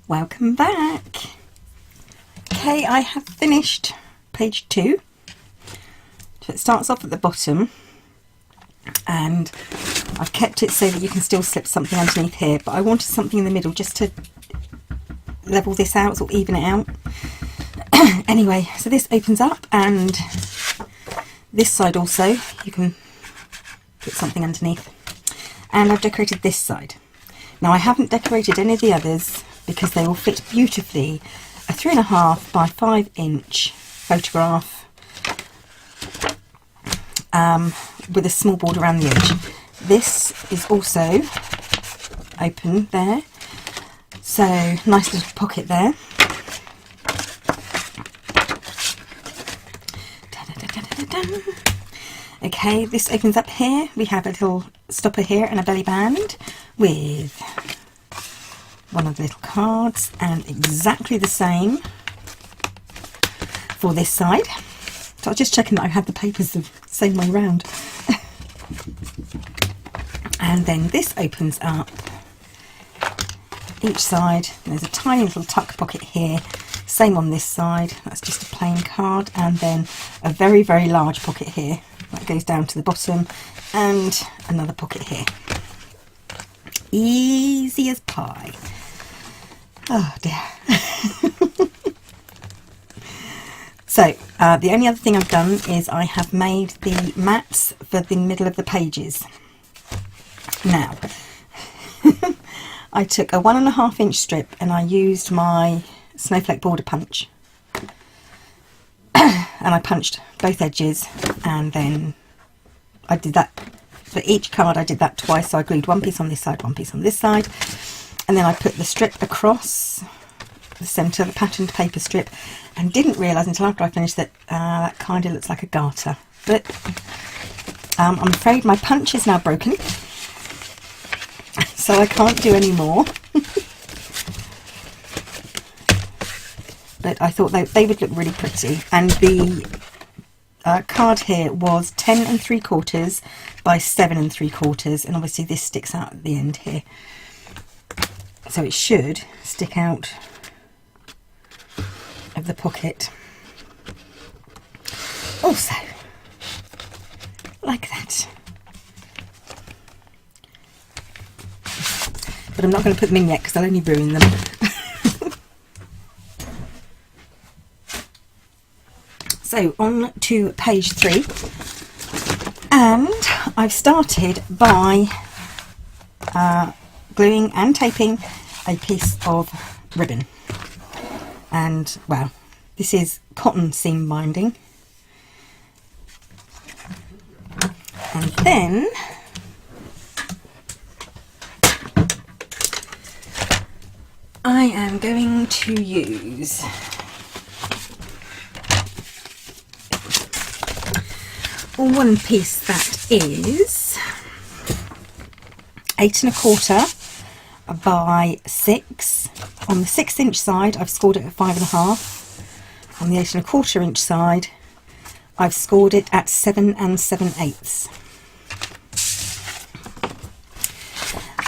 Welcome back. Okay, I have finished page 2. So it starts off at the bottom, and I've kept it so that you can still slip something underneath here, but I wanted something in the middle just to level this out, or even it out. Anyway, so this opens up, and this side also you can put something underneath, and I've decorated this side. Now I haven't decorated any of the others because they will fit beautifully. A 3.5 by 5 inch photograph with a small border around the edge. This is also open there, so nice little pocket there. Okay, this opens up here. We have a little stopper here and a belly band with one of the little cards, and exactly the same for this side. So I was just checking that I had the papers the same way around. And then this opens up each side. There's a tiny little tuck pocket here, same on this side. That's just a plain card, and then a very, very large pocket here that goes down to the bottom, and another pocket here. Easy as pie. Oh dear. So the only other thing I've done is I have made the mats for the middle of the pages. Now I took a 1.5 inch strip and I used my snowflake border punch, and I punched both edges, and then I did that for each card. I did that twice, so I glued one piece on this side, one piece on this side, and then I put the strip across the centre, the patterned paper strip, and didn't realise until after I finished that that kind of looks like a garter. But I'm afraid my punch is now broken, so I can't do any more. But I thought they would look really pretty, and the card here was 10 3/4 by 7 3/4, and obviously this sticks out at the end here, so it should stick out of the pocket also, like that. But I'm not going to put them in yet because I'll only ruin them. So on to page 3, and I've started by gluing and taping a piece of ribbon, and well, this is cotton seam binding, and then I am going to use one piece that is 8 1/4 by 6. On the 6 inch side I've scored it at 5.5. On the 8 1/4 inch side I've scored it at 7 7/8.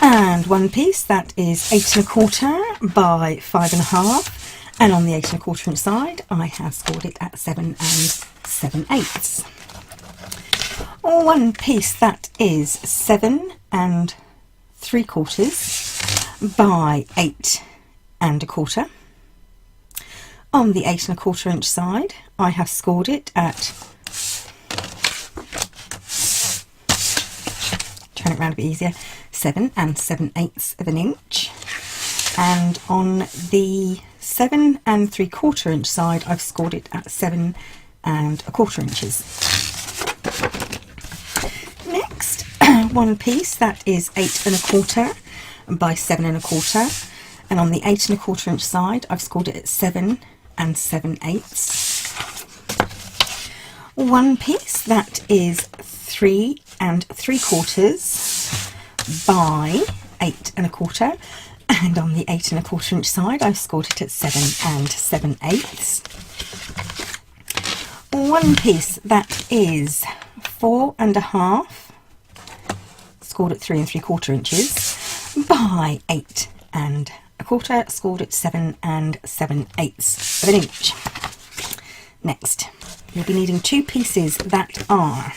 And one piece that is 8 1/4 by 5.5, and on the 8 1/4 inch side I have scored it at 7 7/8. One piece that is 7 3/4 by 8 1/4. On the 8 1/4 inch side I have scored it at, turn it around a bit easier, 7 7/8 of an inch, and on the 7 3/4 inch side I've scored it at 7 1/4 inches. Next, one piece that is 8 1/4 by 7 1/4, and on the 8 1/4 inch side I've scored it at 7 7/8. One piece that is 3 3/4 by 8 1/4, and on the 8 1/4 inch side I've scored it at 7 7/8. One piece that is 4 1/2, scored at 3 3/4 inches, by 8 1/4 scored at 7 7/8 of an inch. Next, you'll be needing 2 pieces that are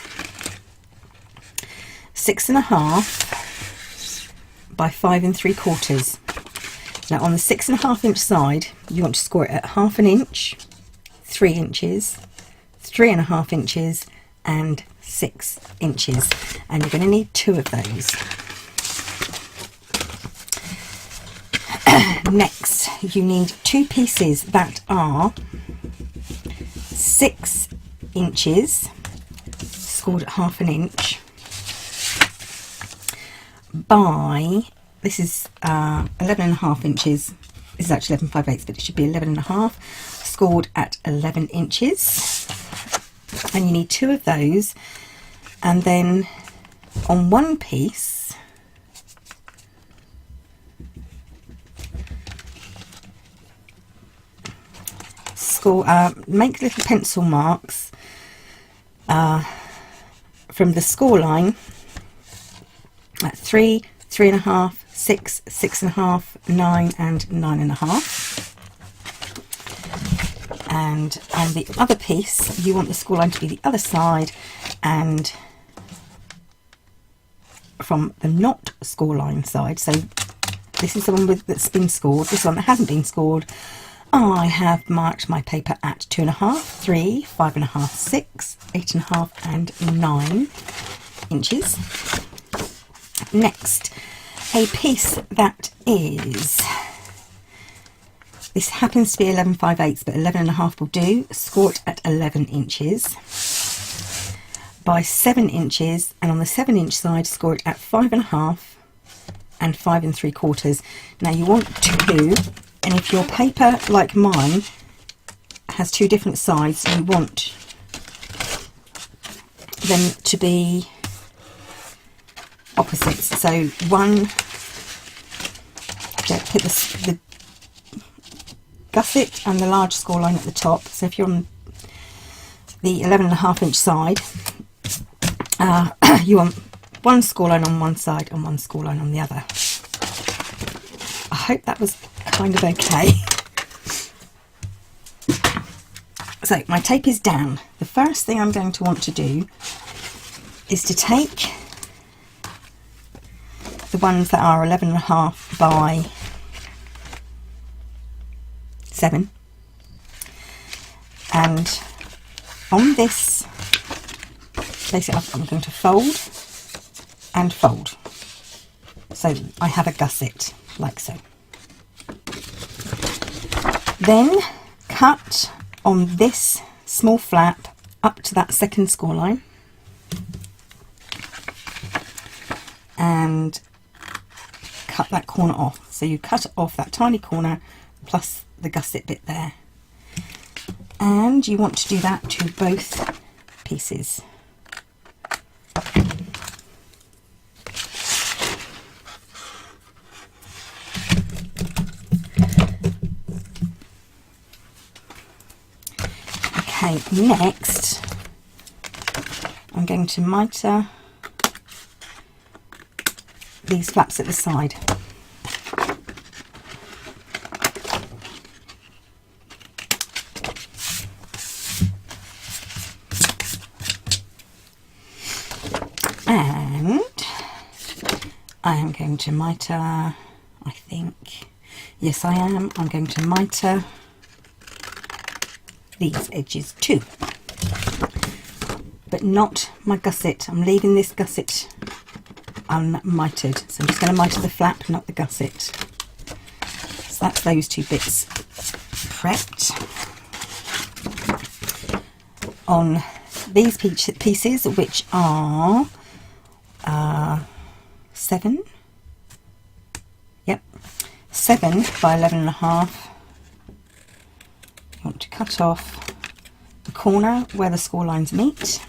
6.5 by 5 3/4. Now on the 6.5 inch side, you want to score it at 1/2 inch, 3 inches, 3.5 inches, and 6 inches. And you're going to need 2 of those. Next, you need 2 pieces that are 6 inches, scored at 1/2 inch, by, this is 11.5 inches. This is actually 11 5/8, but it should be 11.5, scored at 11 inches. And you need 2 of those. And then on one piece, make little pencil marks from the score line at 3, 3.5, 6, 6.5, 9 and 9.5. And on the other piece, you want the score line to be the other side, and from the not score line side. So this is the one that's been scored. This one that hasn't been scored, I have marked my paper at 2.5, 3, 5.5, 6, 8.5 and 9 inches. Next, a piece that is, this happens to be 11 5/8, but 11.5 will do. Score it at 11 inches by 7 inches, and on the 7 inch side, score it at 5.5 and 5 3/4. Now you want 2, and if your paper, like mine, has 2 different sides, you want them to be opposites. So one, put the gusset and the large score line at the top. So if you're on the 11.5 inch side, you want one score line on one side and one score line on the other. I hope that was kind of okay. So my tape is down. The first thing I'm going to want to do is to take the ones that are 11.5 by 7, and on this, basically I'm going to fold and fold, so I have a gusset like so. Then cut on this small flap up to that second score line, and cut that corner off. So you cut off that tiny corner plus the gusset bit there, and you want to do that to both pieces. Okay, next I'm going to mitre these flaps at the side. And I am going to mitre, I think, yes I am, I'm going to mitre these edges too, but not my gusset. I'm leaving this gusset unmitered, so I'm just going to mitre the flap, not the gusset. So that's those 2 bits prepped. On these pieces, which are 7, yep, 7 by 11.5, you want to cut off the corner where the score lines meet,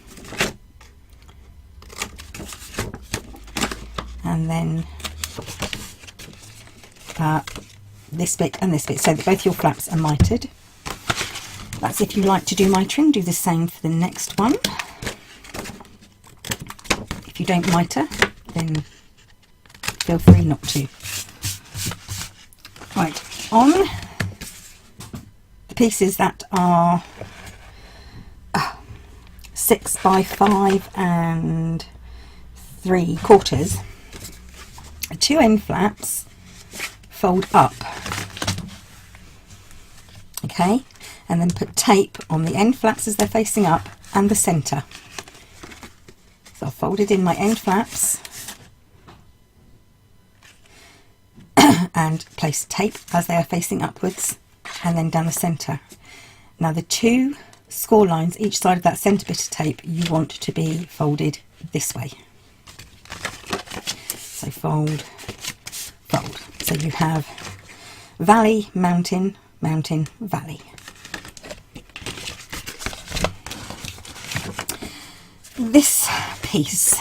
and then this bit and this bit, so that both your flaps are mitered. That's if you like to do mitering. Do the same for the next one. If you don't mitre, then feel free not to. Right, on the pieces that are 6 by 5 and 3/4, the 2 end flaps fold up, okay, and then put tape on the end flaps as they're facing up and the centre. So I've folded in my end flaps and place tape as they are facing upwards and then down the centre. Now the 2 score lines each side of that centre bit of tape you want to be folded this way. So fold, fold. So you have valley, mountain, mountain, valley. This piece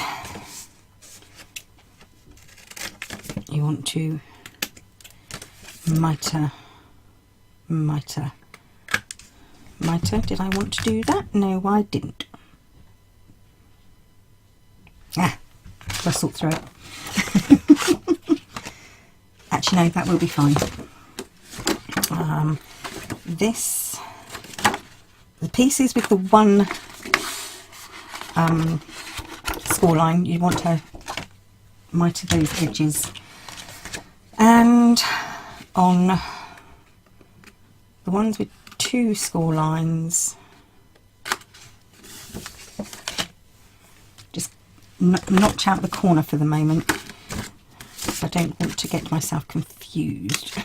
you want to mitre, mitre, mitre. Did I want to do that? No, I didn't. I'll sort through it. Actually, no, that will be fine. The pieces with the 1 score line, you want to mitre those edges, and on the ones with 2 score lines, just notch out the corner for the moment. I don't want to get myself confused.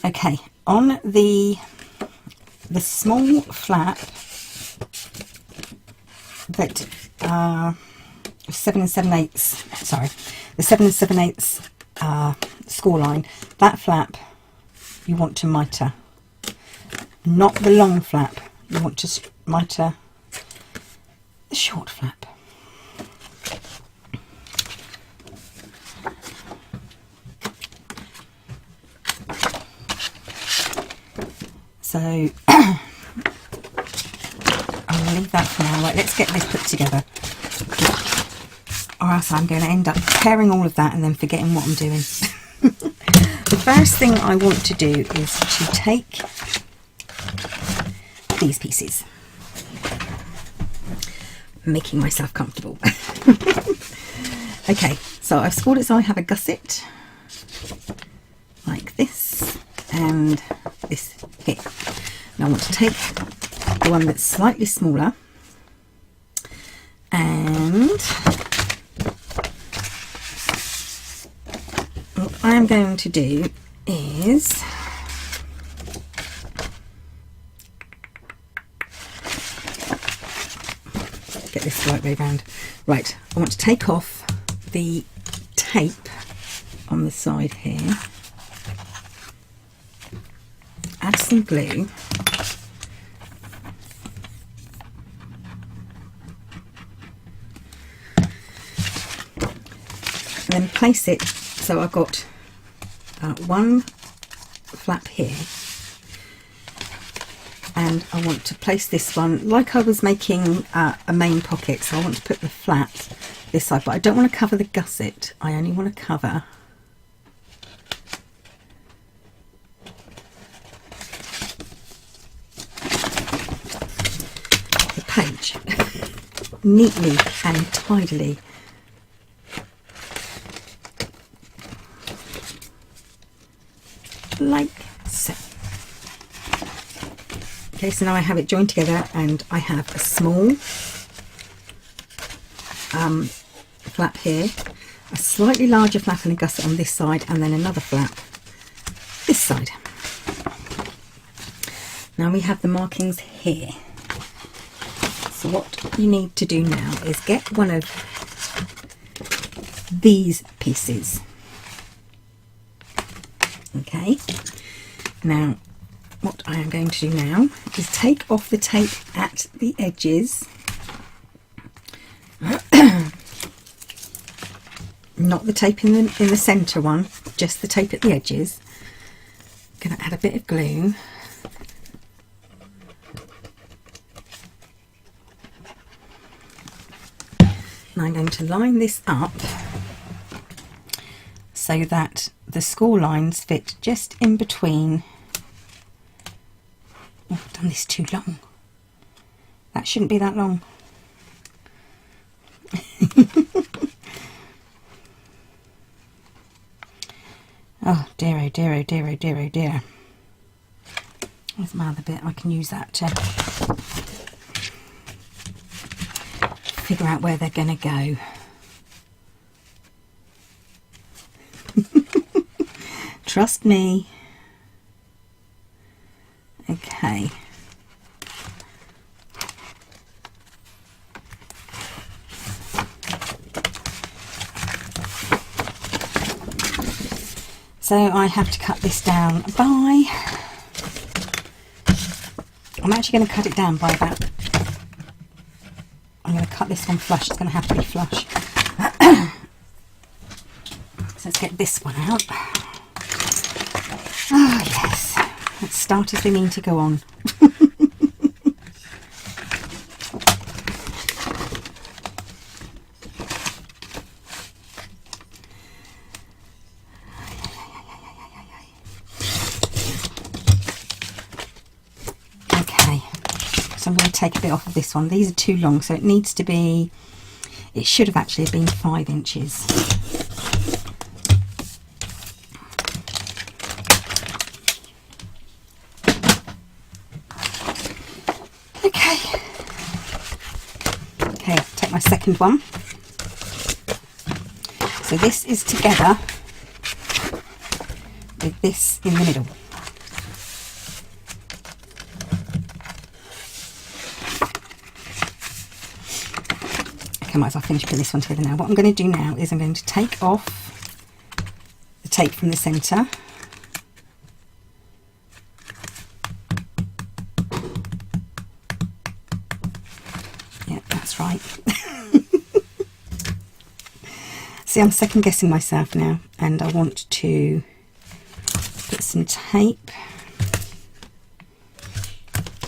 Okay, on the small flap that 7 7/8, sorry, the 7 7/8 score line, that flap you want to mitre, not the long flap. You want to mitre the short flap. So I'm going to leave that for now. Right, let's get this put together, or else I'm going to end up tearing all of that and then forgetting what I'm doing. The first thing I want to do is to take these pieces, making myself comfortable. Okay, so I've scored it so I have a gusset like this and this here. Now I want to take the one that's slightly smaller, and what I am going to do is get this the right way round. Right, I want to take off the tape on the side here, add some glue, and then place it so I've got 1 flap here, and I want to place this one like I was making a main pocket. So I want to put the flap this side, but I don't want to cover the gusset. I only want to cover the page neatly and tidily. Like so. Okay, so now I have it joined together, and I have a small flap here, a slightly larger flap and a gusset on this side, and then another flap this side. Now we have the markings here. So what you need to do now is get one of these pieces. Okay, now what I am going to do now is take off the tape at the edges, not the tape in the centre one, just the tape at the edges. I'm going to add a bit of glue. And I'm going to line this up so that the score lines fit just in between. Oh, I've done this too long. That shouldn't be that long. Oh dear, oh dear, oh dear, oh dear, oh dear. Where's my other bit? I can use that to figure out where they're going to go. Trust me. Okay. So I have to cut this down by, I'm actually going to cut it down by about, I'm going to cut this one flush, it's going to have to be flush. So let's get this one out. Oh yes, let's start as we mean to go on. Okay, so I'm going to take a bit off of this one. These are too long, so it needs to be, it should have actually been 5 inches. Okay, take my second one. So this is together with this in the middle. Okay, might as well finish putting this one together now. What I'm going to do now is I'm going to take off the tape from the centre. Right. See, I'm second guessing myself now, and I want to put some tape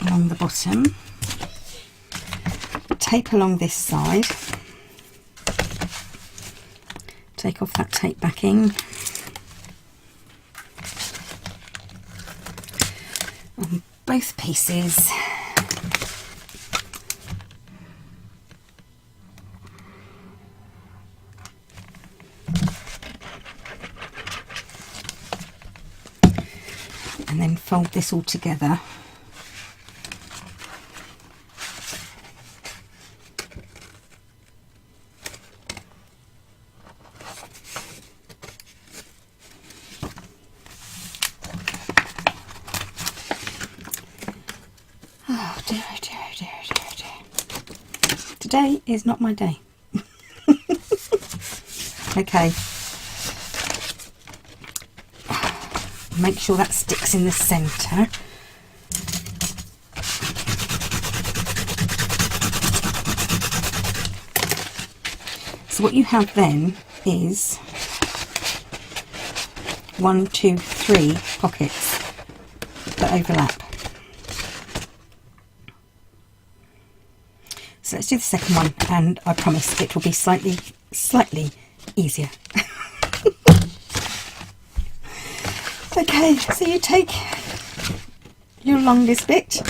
along the bottom, tape along this side, take off that tape backing on both pieces. And then fold this all together. Oh dear, oh dear, oh dear, oh dear, oh dear. Today is not my day. Okay. Make sure that sticks in the centre. So what you have then is 1, 2, 3 pockets that overlap. So let's do the second one, and I promise it will be slightly easier. Okay, so you take your longest bit,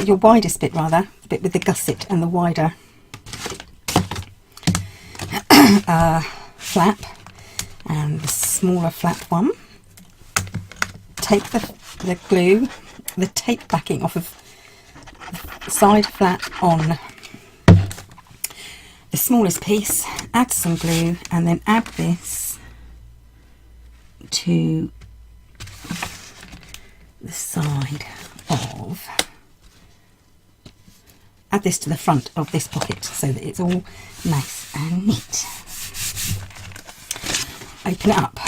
your widest bit rather, the bit with the gusset and the wider flap, and the smaller flap one. Take the glue, the tape backing off of the side flap on the smallest piece, add some glue, and then add this to the side of, add this to the front of this pocket so that it's all nice and neat. Open it up.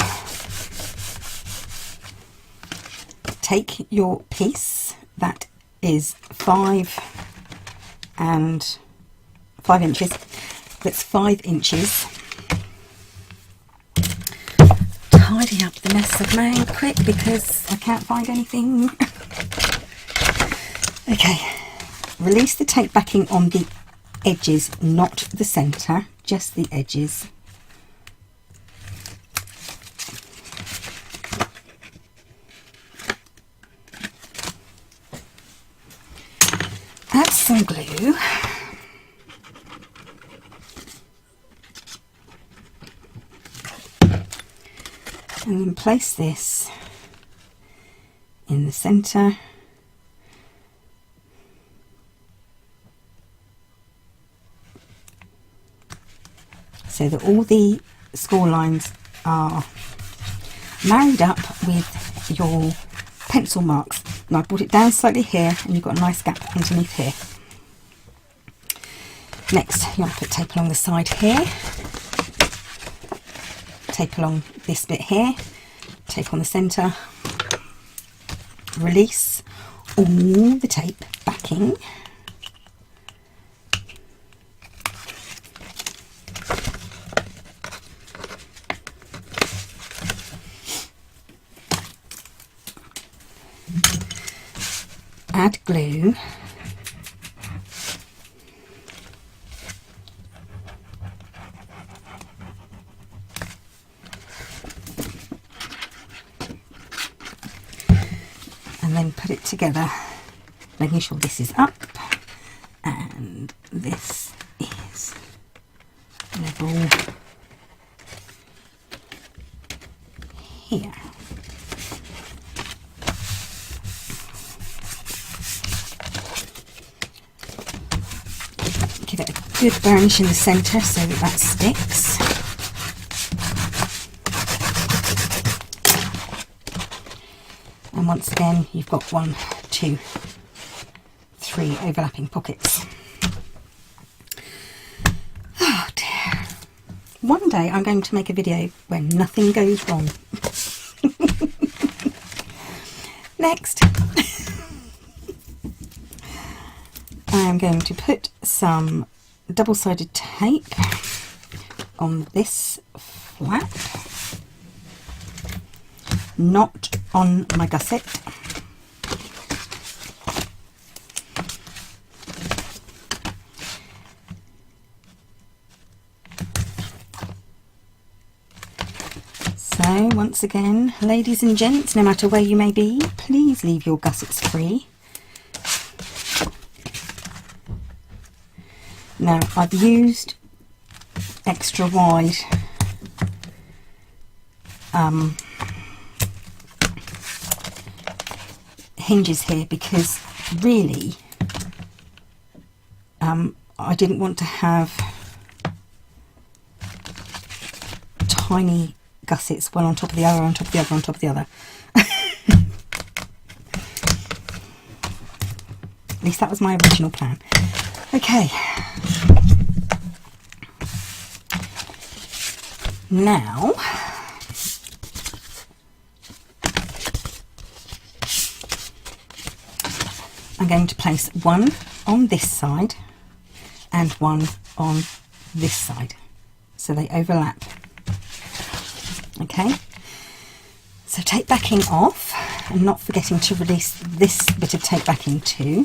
Take your piece that is 5 inches, that's 5 inches. Tidy up the mess I've made quick because I can't find anything. Okay, release the tape backing on the edges, not the centre, just the edges. some glue. And then place this in the centre. So that all the score lines are married up with your pencil marks. And I brought it down slightly here, and you've got a nice gap underneath here. Next, you want to put tape along the side here, tape along this bit here, tape on the centre, release all the tape backing, add glue, and then put it together, making sure this is up and this is level here. Give it a good burnish in the centre so that that sticks. And once again, you've got 1, 2, 3 overlapping pockets. Oh dear. One day I'm going to make a video where nothing goes wrong. Next. I'm going to put some double-sided tape on this flap, not on my gusset. So once again, ladies and gents, no matter where you may be, please leave your gussets free. Now, I've used extra wide hinges here because really I didn't want to have tiny gussets one on top of the other, on top of the other, on top of the other. At least that was my original plan. Okay, now I'm going to place one on this side and one on this side so they overlap. Okay, so tape backing off and not forgetting to release this bit of tape backing too.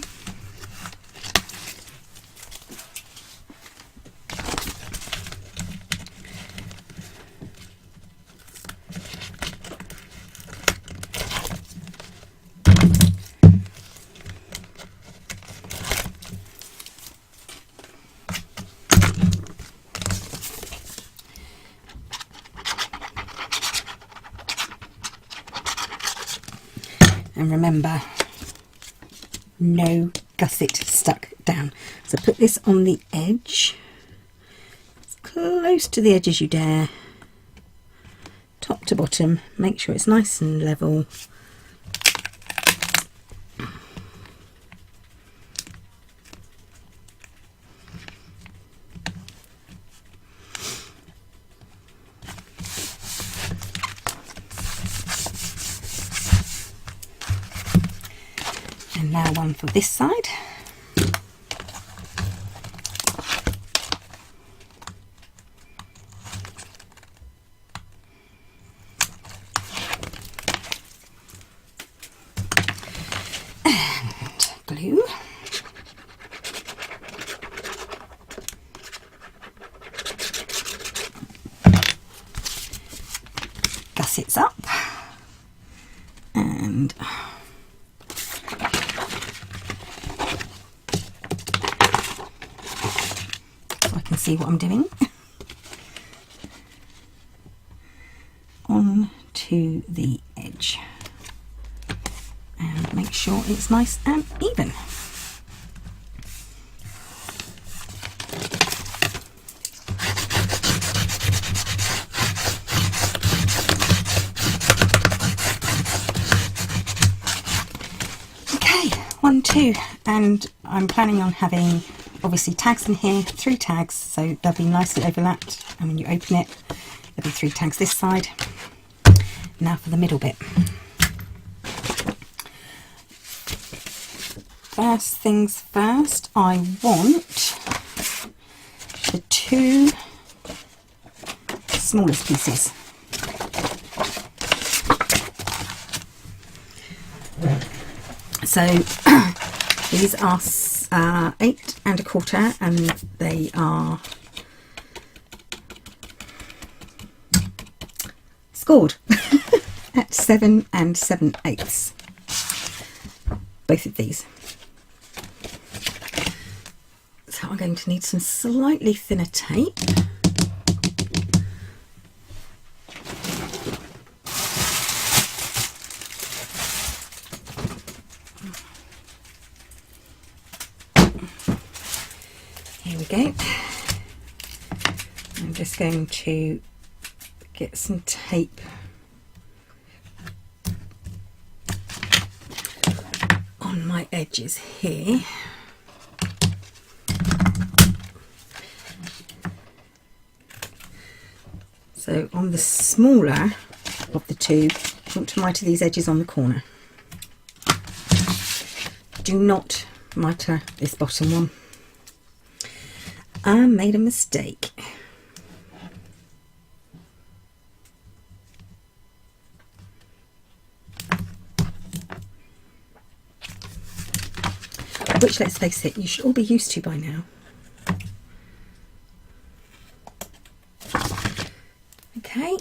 And remember, no gusset stuck down. So put this on the edge, as close to the edge as you dare, top to bottom, make sure it's nice and level. And now one for this side. And glue. Gussets up. And see what I'm doing. On to the edge and make sure it's nice and even. Okay, 1, 2, and I'm planning on having obviously tags in here, 3 tags, so they'll be nicely overlapped, and when you open it there'll be 3 tags this side. Now for the middle bit. First things first, I want the 2 smallest pieces. So these are 8 1/4, and they are scored at 7 7/8. Both of these. So I'm going to need some slightly thinner tape. Here we go. I'm just going to get some tape on my edges here. So on the smaller of the 2, I want to mitre these edges on the corner. Do not mitre this bottom one. I made a mistake. Which, let's face it, you should all be used to by now. Okay.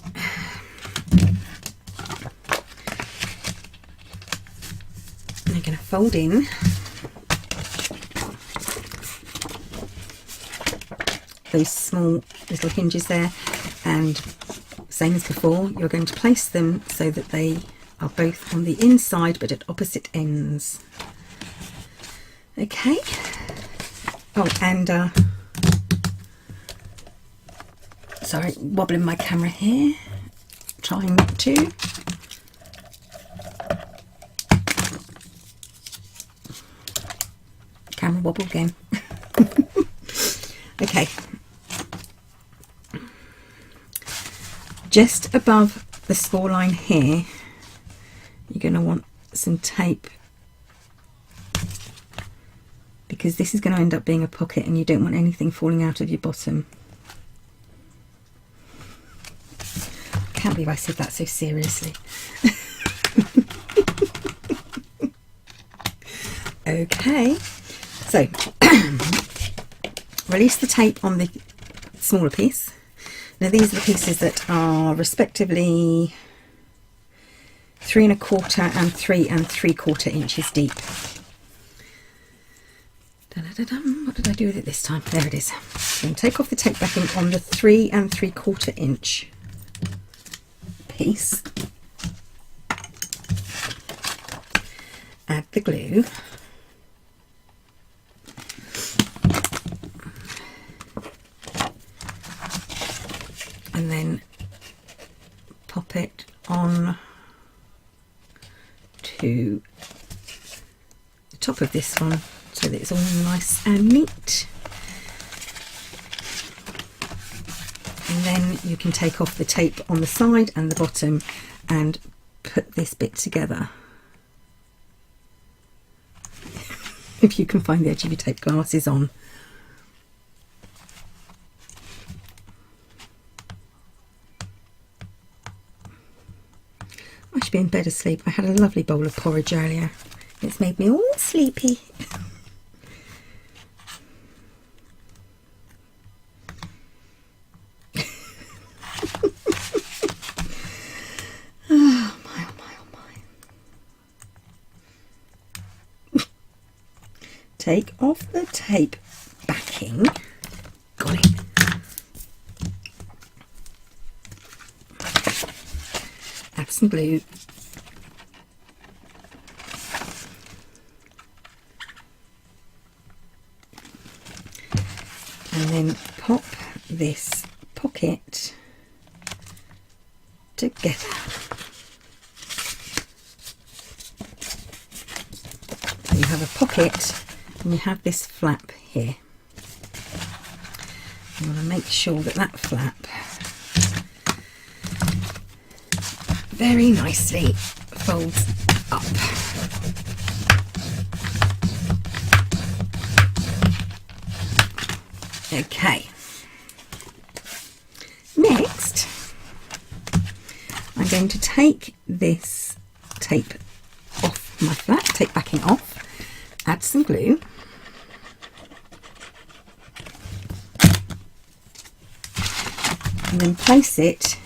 I'm going to fold in those small little hinges there, and same as before, you're going to place them so that they are both on the inside but at opposite ends. Okay. Oh, and sorry, wobbling my camera here, trying not to. Camera wobble again. Okay. Just above the score line here, you're going to want some tape, because this is going to end up being a pocket and you don't want anything falling out of your bottom. I can't believe I said that so seriously. Okay, so release the tape on the smaller piece. Now these are the pieces that are respectively 3 1/4 and 3 3/4 inches deep. What did I do with it this time? There it is. So I'm going to take off the tape backing on the 3 3/4 inch piece. Add the glue. And then pop it on to the top of this one so that it's all nice and neat. And then you can take off the tape on the side and the bottom and put this bit together. If you can find the edge of your tape glasses on. I should be in bed asleep. I had a lovely bowl of porridge earlier. It's made me all sleepy. Oh my, oh my, oh my. Take off the tape backing. Got it. add some glue, and then pop this pocket together. So you have a pocket and you have this flap here. You want to make sure that that flap very nicely folds up. Okay. Next, I'm going to take this tape off my flap, tape backing off, add some glue, and then place it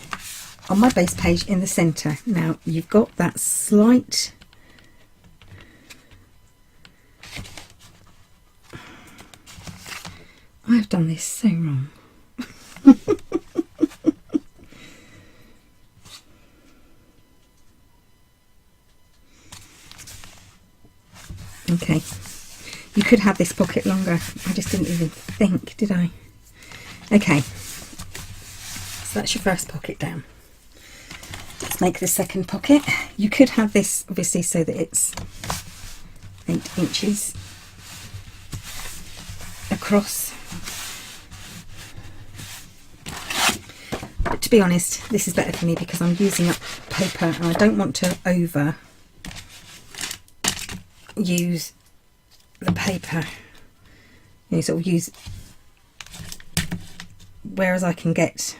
on my base page in the centre. Now you've got that slight I've done this so wrong. Okay, you could have this pocket longer. I just didn't even think, did I? Okay, so that's your first pocket down. Let's make the second pocket. You could have this obviously so that it's 8 inches across. But to be honest, this is better for me because I'm using up paper and I don't want to over use the paper. You know, sort of use, whereas I can get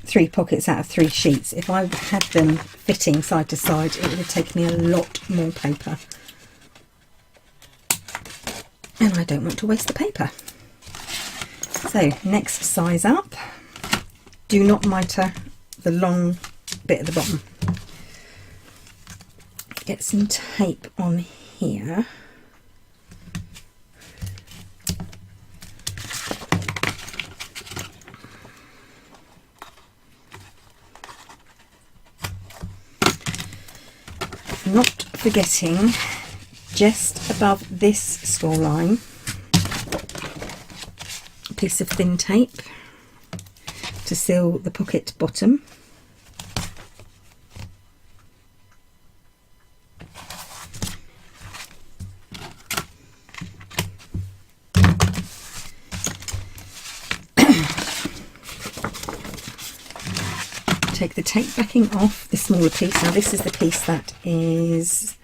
3 pockets out of 3 sheets. If I had them fitting side to side, it would have taken me a lot more paper. And I don't want to waste the paper. So next size up. Do not mitre the long bit at the bottom. Get some tape on here. Not forgetting, just above this score line, a piece of thin tape to seal the pocket bottom. Take the tape backing off the smaller piece. Now this is the piece that is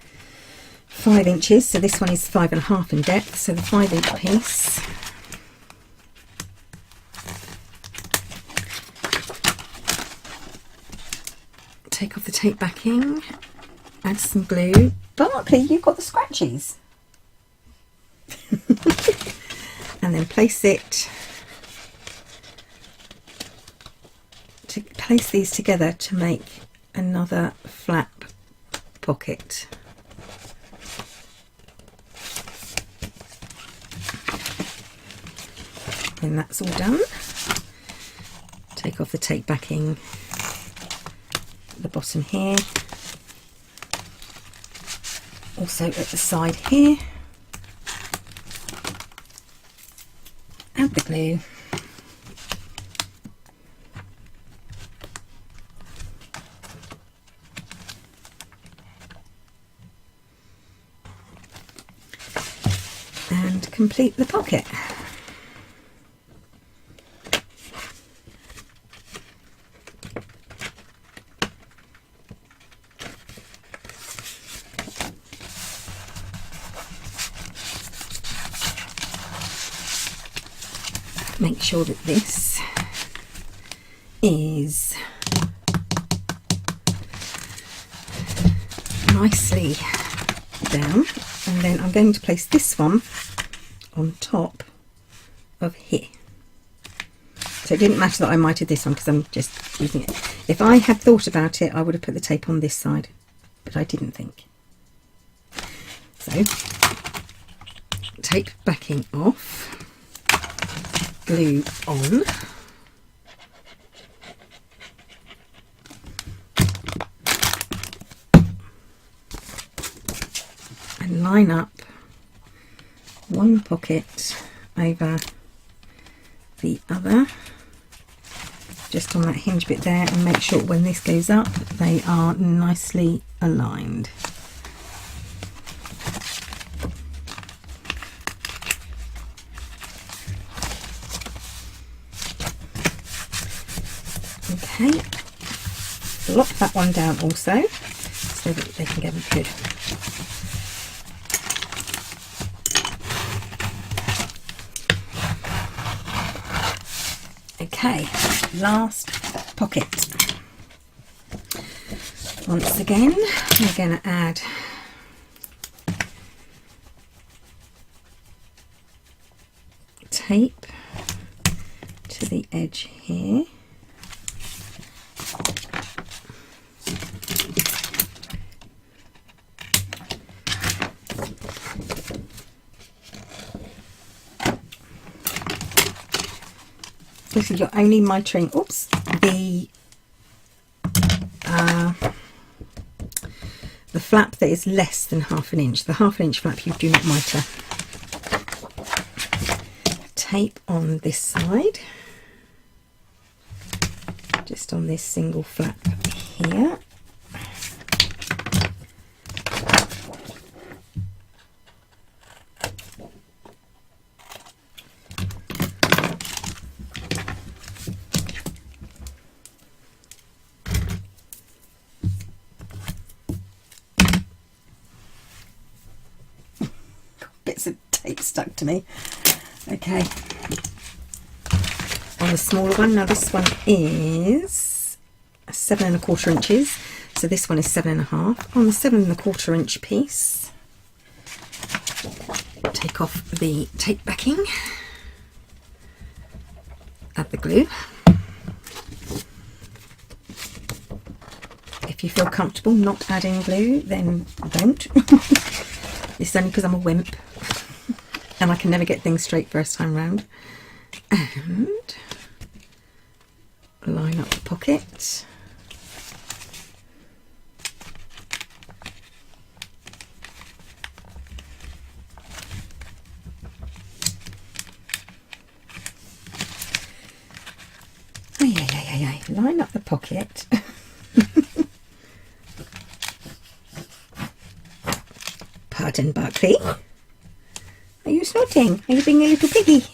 5 inches, so this one is 5.5 in depth, so the 5-inch piece. Take off the tape backing, add some glue. Barkley, you've got the scratchies. And then place it, place these together to make another flap pocket. When that's all done, take off the tape backing at the bottom here, also at the side here, add the glue, and complete the pocket. Make sure that this is nicely down, and then I'm going to place this one on top of here. So it didn't matter that I mitered this one because I'm just using it. If I had thought about it, I would have put the tape on this side, but I didn't think. So tape backing off, glue on, line up one pocket over the other, just on that hinge bit there, and make sure when this goes up they are nicely aligned. Okay, lock that one down also so that they can get good. Okay, last pocket. Once again, we're going to add tape to the edge here. This is you're only mitering, oops, the flap that is less than ½ inch. The ½ inch flap you do not mitre. Tape on this side, just on this single flap here. Bits of tape stuck to me. Okay, on the smaller one, now this one is 7¼ inches, so this one is 7½. On the 7¼ inch piece, take off the tape backing, add the glue. If you feel comfortable not adding glue, then don't. It's only because I'm a wimp and I can never get things straight first time round. And line up the pocket. Line up the pocket. Pardon, Barkley. Are you snorting? Are you being a little piggy?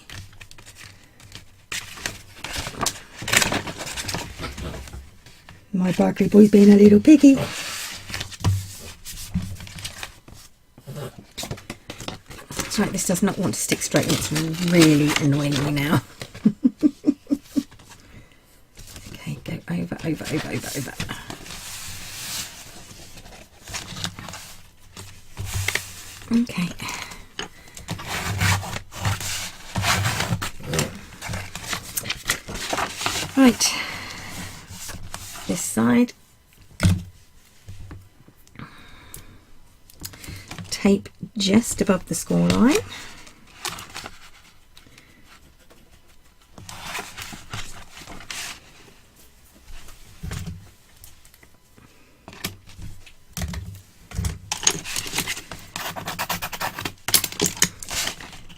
My Barkley boy's being a little piggy. That's right, this does not want to stick straight. It's really annoying me now. Okay, go over. Okay. Right, this side, tape just above the score line.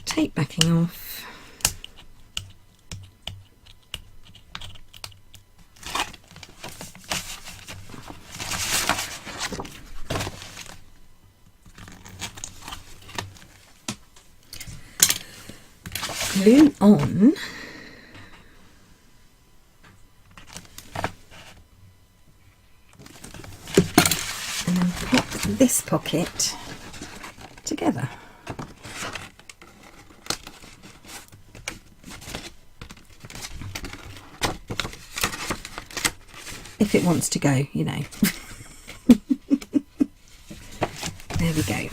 Tape backing off. Glue on, and then pop this pocket together. If it wants to go, you know. There we go.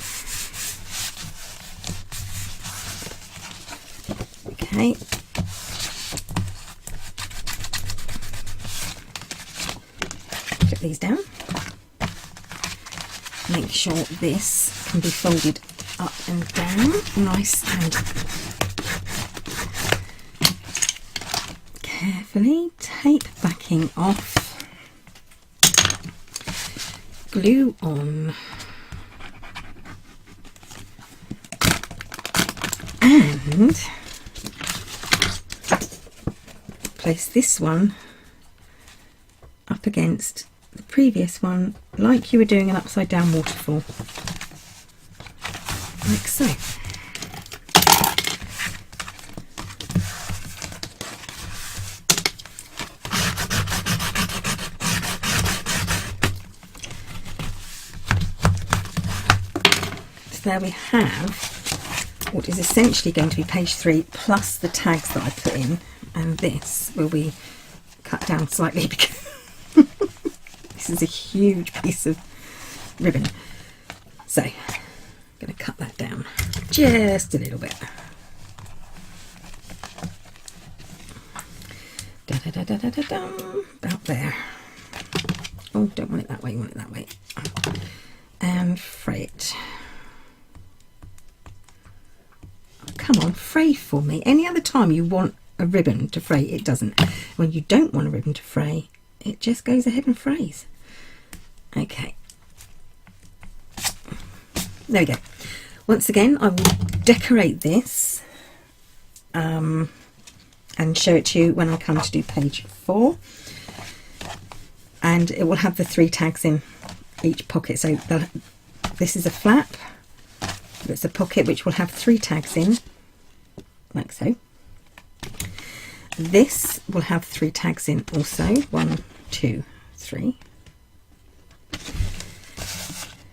Okay. Put these down. Make sure this can be folded up and down, nice and carefully. Tape backing off. Glue on. And place this one up against the previous one like you were doing an upside down waterfall, like so. So there we have what is essentially going to be page 3 plus the tags that I put in, and this will be cut down slightly because this is a huge piece of ribbon. So I'm going to cut that down just a little bit. About there. Oh, don't want it that way, you want it that way. And fray it. Come on, fray for me. Any other time you want a ribbon to fray, it doesn't. When you don't want a ribbon to fray, it just goes ahead and frays. Okay. There we go. Once again, I will decorate this and show it to you when I come to do page 4. And it will have the 3 tags in each pocket. So this is a flap. It's a pocket which will have 3 tags in, like so. This will have 3 tags in also, 1, 2, 3.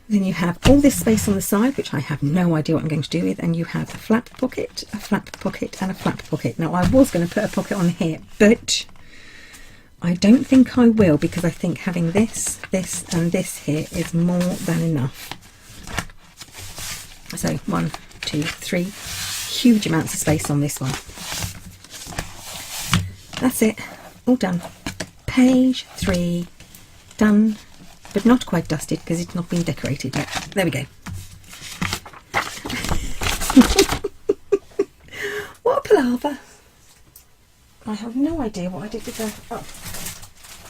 Then you have all this space on the side, which I have no idea what I'm going to do with, and you have a flap pocket, a flap pocket, and a flap pocket. Now I was going to put a pocket on here, but I don't think I will, because I think having this, this, and this here is more than enough. So 1, 2, 3, huge amounts of space on this one. That's it, all done. Page 3 done, but not quite dusted because it's not been decorated yet. There we go. What a palaver. I have no idea what I did with the...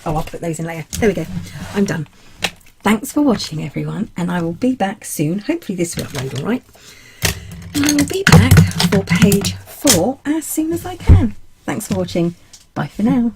Oh, I'll put those in later. There we go, I'm done. Thanks for watching, everyone, and I will be back soon. Hopefully this will upload all right. And I will be back for page 4 as soon as I can. Thanks for watching. Bye for now.